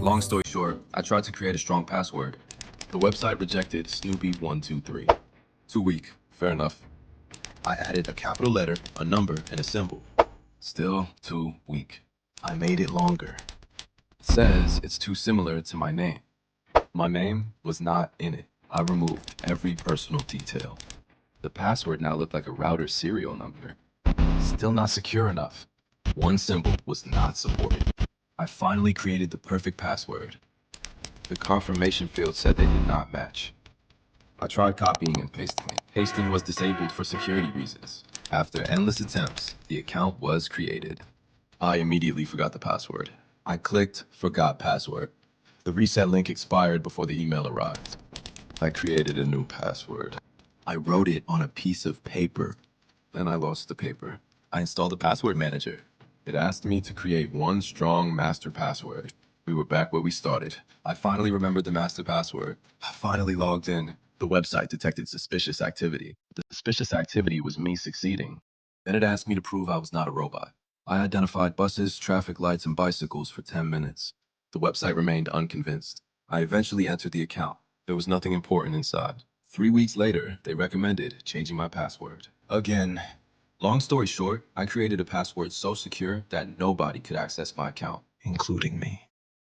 Long story short, I tried to create a strong password. The website rejected Snoopy123. Too weak, fair enough. I added a capital letter, a number, and a symbol. Still too weak. I made it longer. It says it's too similar to my name. My name was not in it. I removed every personal detail. The password now looked like a router serial number. Still not secure enough. One symbol was not supported. I finally created the perfect password. The confirmation field said they did not match. I tried copying and pasting it. Pasting was disabled for security reasons. After endless attempts, the account was created. I immediately forgot the password. I clicked Forgot Password. The reset link expired before the email arrived. I created a new password. I wrote it on a piece of paper. Then I lost the paper. I installed the password manager. It asked me to create one strong master password. We were back where we started. I finally remembered the master password. I finally logged in. The website detected suspicious activity. The suspicious activity was me succeeding. Then it asked me to prove I was not a robot. I identified buses, traffic lights, and bicycles for 10 minutes. The website remained unconvinced. I eventually entered the account. There was nothing important inside. 3 weeks later, they recommended changing my password. Again. Long story short, I created a password so secure that nobody could access my account, including me.